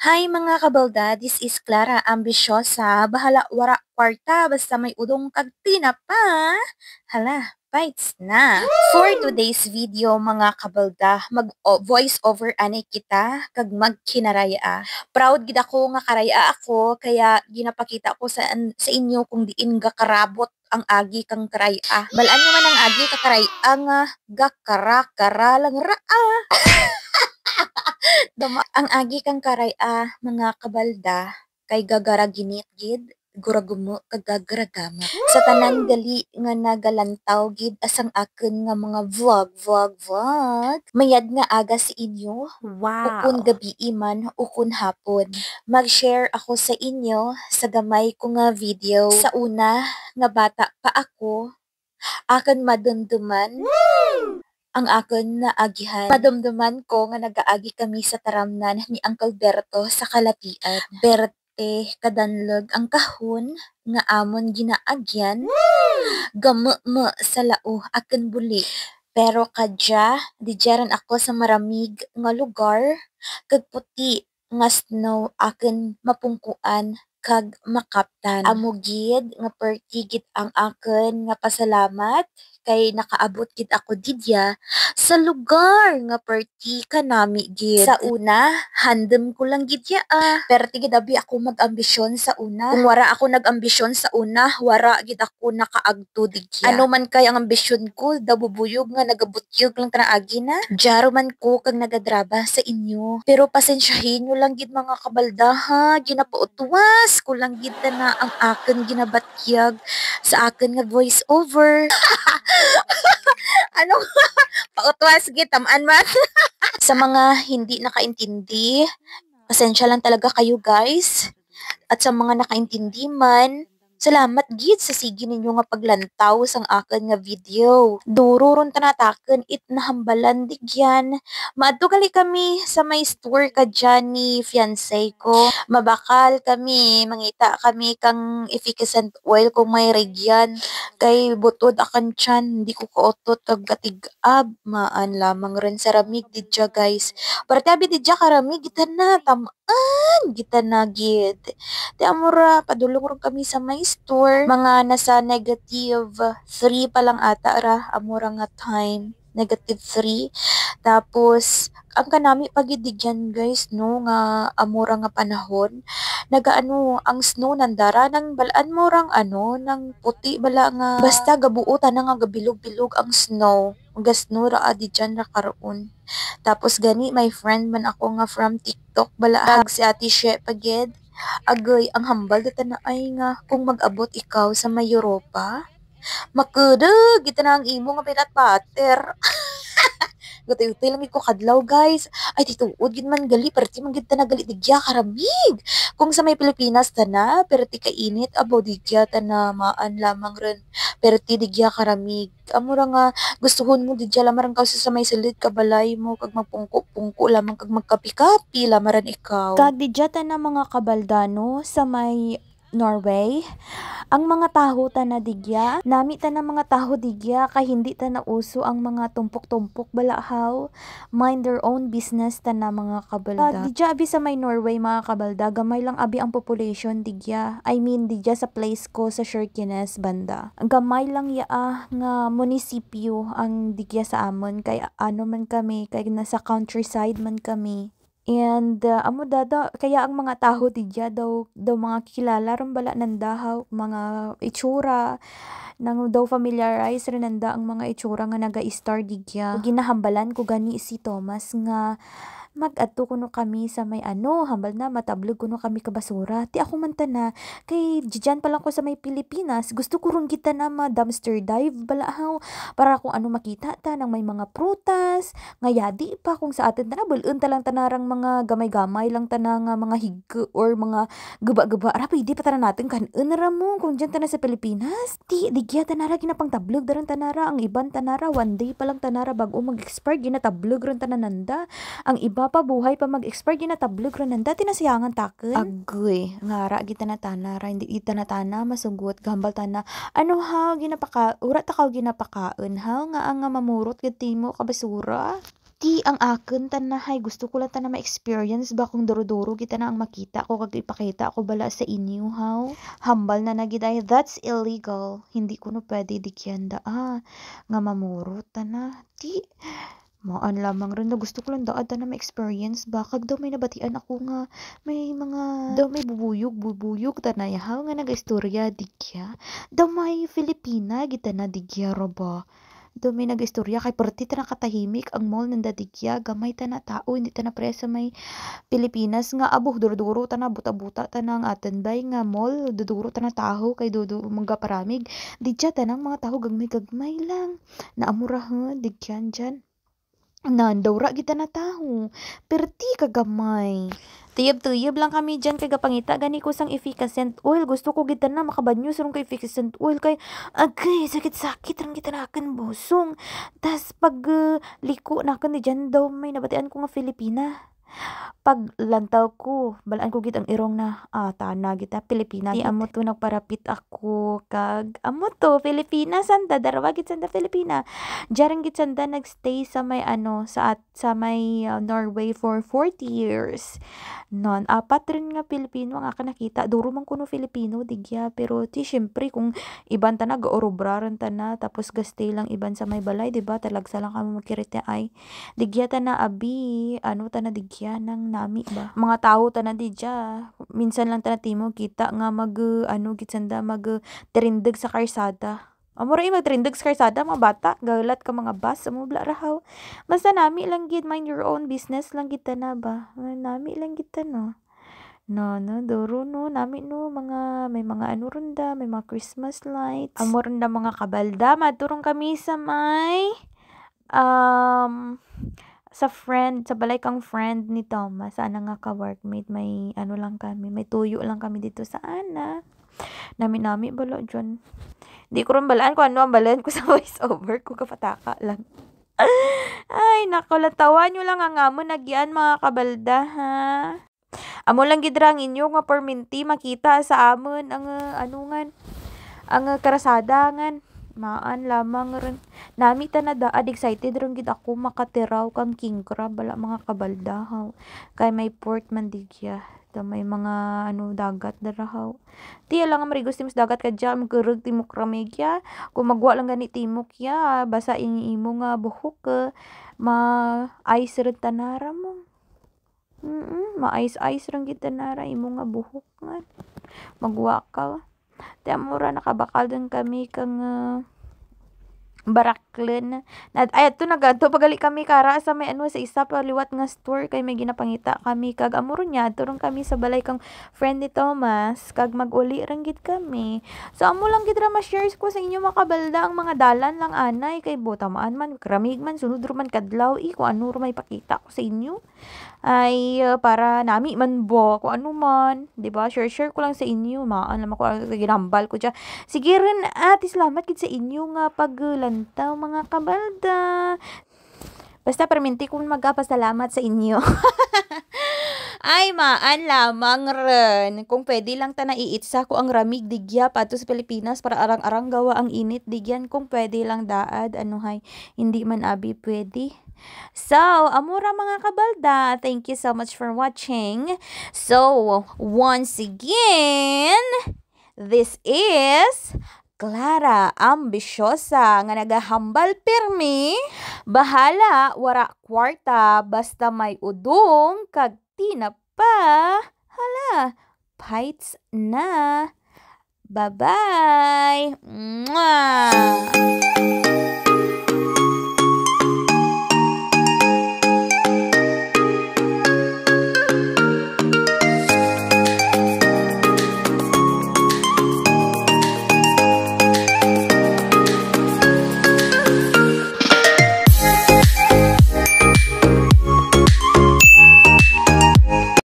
Hi mga kabalda, this is Clara Ambisyosa, bahala wara kwarta basta may udong kag tinapa. Hala, bites na. For today's video mga kabalda, mag voice over anay kita kag magkinaraya. Proud gid ako nga karaya ako kaya ginapakita ko sa inyo kung diin ga karabot ang agi kang karaya. Balaan naman ang agi ka karaya nga gakara-kara lang raa. Ang agi kang karaya mga kabalda kay gagaraginit gid guragumo kag gagaragamat. Sa tanan gali nga nagalantaw gid asang akin nga mga vlog. Mayad nga aga sa inyo ukon Wow. gabi man ukon hapon. Mag-share ako sa inyo sa gamay ko nga video. Sa una nga bata pa ako, akan madumduman ang akon na agihan. Madumduman ko nga nagaagi kami sa taramnan ni Uncle Berto sa Kalapian. Berte kadanlog ang kahon nga amon ginaagyan. Gamu sa lao akan buli. Pero kadya, di jaran ako sa maramig nga lugar, kag puti nga snow akan mapungkuan kag makaptan. Amo gid nga perti gid ang akin nga pasalamat kay nakaabot gid ako didya sa lugar nga perti kanami gid. Sa una, handem ko lang gid ya perti gid abi ako mag-ambisyon sa una. Kung wara ako nag-ambisyon sa una, wara gid ako nakaagto digya. Ano man kay ang ambisyon ko, dabubuyog nga nagabutyog lang tanaagi na. Jaro man ko kag nagadraba sa inyo. Pero pasensyahin nyo lang gid mga kabalda ha, ginapautuwas ko lang gid na ang akin ginabatyag sa akin nga voice over. Ano pautwas gid tamaan man. Sa mga hindi nakaintindi, pasensya lang talaga kayo guys. At sa mga nakaintindi man, salamat gid sa sige ninyo nga paglantaw sang akin nga video. Duro ron tanataken it nahambalan digyan. Maadto gali kami sa may store ka dyan ni fiancé ko. Mabakal kami, mangita kami kang efficient oil kung may regyan. Kay butod akan tiyan, hindi ko kautot kag gatigab. Maan lamang rin sa ramig didya guys. Parte abi didya karamig, kita na, tamaan, kita na gid. Di amura, padulong ron kami sa may store. Mga nasa negative 3 pa lang ata ra, amura nga time. Negative 3. Tapos, ang kanami pagidigyan guys, no, nga amura nga panahon. Nagaano, ang snow nandara, nang balaan mo rang ano, nang puti bala nga. Basta gabuutan na nga gabilog-bilog ang snow. Nga snow ra adi dyan ra karoon. Tapos gani, my friend man ako nga from TikTok, bala si Ate She pagid. Agoy, ang hambal dito na ay nga kung mag-abot ikaw sa may Europa, makudag, ito na ang imo nga pinat pater. Gatay-utay lang ko kadlaw guys. Ay tituod gid man gali perti man gid ta na gali digya karamig. Kung sa may Pilipinas ta na perti kainit abo digya ta na maan lamang ren. Perti digya karamig. Amo ra nga gustuhon mo digya lamang ka sa may silid kabalay mo kag magpungko-pungko lamang kag magkapi-kapi lamaran ikaw. Kag didya ta na mga kabaldano sa may Norway, ang mga taho ta na digya, nami ta na mga taho digya kay hindi ta na uso ang mga tumpok-tumpok balahaw, mind their own business ta na mga kabalda. Didya abi sa may Norway mga kabalda, gamay lang abi ang population digya. I mean didya sa place ko sa Kirkenes banda. Gamay lang yaa nga munisipyo ang digya sa amon kay ano man kami, kay nasa countryside man kami. And amo dada kaya ang mga taho digya daw mga kilala ron bala nandahaw mga itsura nang daw familiarize rin nanda ang mga itsura nga naga-star digya. Ginahambalan ko gani si Thomas nga mag-adto kuno kami sa may ano, hambal na matablog kuno kami ka basura. Ti ako man ta na kay diyan pa lang ko sa may Pilipinas, gusto ko ron kita na ma-dumpster dive balahaw para kung ano makita ta nang may mga prutas, nga yadi pa kung sa atin ta na bulun ta lang tanarang mga gamay-gamay lang ta na nga mga higge or mga guba-guba. Ara pwede pa tara natin kan ra mo kung diyan ta na sa Pilipinas. Ti digya tanara ginapang tablog daran tanara ang iban tanara one day pa lang tanara bago mag-expire ginatablog ron tanananda. Ang iba pa buhay pa mag-expire ginatablog ron nanda tinasiyangan taken. Agoy, ngara kita na tanara hindi kita na tana masugot gambal tana. Ano ha ginapaka ura ta kaw ginapakaon ha nga ang mamurot gid timo ka basura. Ti ang akin tanahay gusto ko lang na ma-experience ba kung duro-duro kita na ang makita ko kag ipakita ko bala sa inyo how hambal na nagiday that's illegal hindi ko no pwede digyan da nga mamuro na ti maan lamang rin na gusto ko lang daad na ma-experience ba kag daw may nabatian ako nga may mga daw may bubuyog tanayahaw nga naga-istorya digya daw may Filipina gita na digya ro ba daw may nag-istorya kay perti ta nakatahimik ang mall ng dadigya gamay ta na tao hindi ta na presa may Pilipinas nga abuh duro-duro ta na buta-buta ta na ang atin bay nga mall duduro ta na taho kay dudu mangga paramig digya ta nang mga taho gagmay lang naamurahan digyan dyan nandawra kita na taho perti kagamay tuyab-tuyab lang kami dyan kay gapangita gani ko sang efficacent oil gusto ko kita na makabanyo sarong kay efficacent oil kay agay sakit-sakit rang kita na akan busong tas pag liko na akan di dyan daw may nabatian ko nga Filipina pag lantaw ko balaan ko git ang irong na tana kita Pilipina di amo to nagparapit ako kag amo to Filipina sanda darawa git sanda Filipina jarang git sanda nagstay sa may sa may Norway for 40 years non apat rin nga Pilipino ang aka nakita duro man kuno Filipino digya pero ti syempre kung iban ta na gaorobraran ta na tapos gastay lang iban sa may balay diba talagsa lang kami makirite ay digya ta na abi ta na digya nang nami ba mga tao ta na digya minsan lang ta na timo kita nga mag gitsanda mag trindig sa karsada amo ra magtrindig sa karsada mga bata galat ka mga bus amo bla rahaw basta nami lang gid mind your own business lang kita na ba nami lang kita no duro no, nami no, may mga ronda, may mga Christmas lights. Amo ronda mga kabalda, maturong kami sa may, sa balay kang friend ni Thomas, sana nga ka-workmate, may lang kami, may tuyo lang kami dito sa ana. Nami balo dyan. Di ko rin balaan kung ano ang balaan ko sa voice over ko, kapataka lang. Ay, nako, latawan nyo lang ang amo nagyan mga kabalda, ha? Amo lang gidrang inyo nga perminti makita sa amon ang ang karasada ngan maan lamang rin nami ta na daad excited rin gid ako makatiraw kang king crab bala mga kabaldahaw kay may port man digya ta may mga dagat darahaw tiya lang ang marigos timos dagat kadya magkurog timok ramegya kung magwa lang gani timok ya basa imo nga buhok ma-ice rin tanara mo ma-ice lang kita nara imo nga buhok nga magwa ka ti amura nakabakal din kami kang Baraklen ay ato nagadto pagali kami kara sa may sa isa pa liwat nga store kay may ginapangita kami kag amuro niya turong kami sa balay kang friend ni Thomas kag maguli rang gid kami so amo lang gid ra ma-share ko sa inyo makabalda ang mga dalan lang anay kay botamaan man kramig man sunod man kadlaw kung ano may pakita ko sa inyo ay para nami man bo kung ano man di ba share ko lang sa inyo maan naman ko ginambal ko dyan sige rin salamat gid sa inyo nga paglantaw mga kabalda basta perminti kong magpasalamat sa inyo ay maan lamang ren kung pwede lang ta naiitsa ko ang ramig digya pato sa Pilipinas para arang-arang gawa ang init digyan kung pwede lang daad hindi man abi pwede. So, amura mga kabalda, thank you so much for watching. So, once again, this is Clara Ambisyosa nga nagahambal pirmi, bahala wara kwarta basta may udong kag tinapa. Hala, fights na. Bye-bye. Mwah!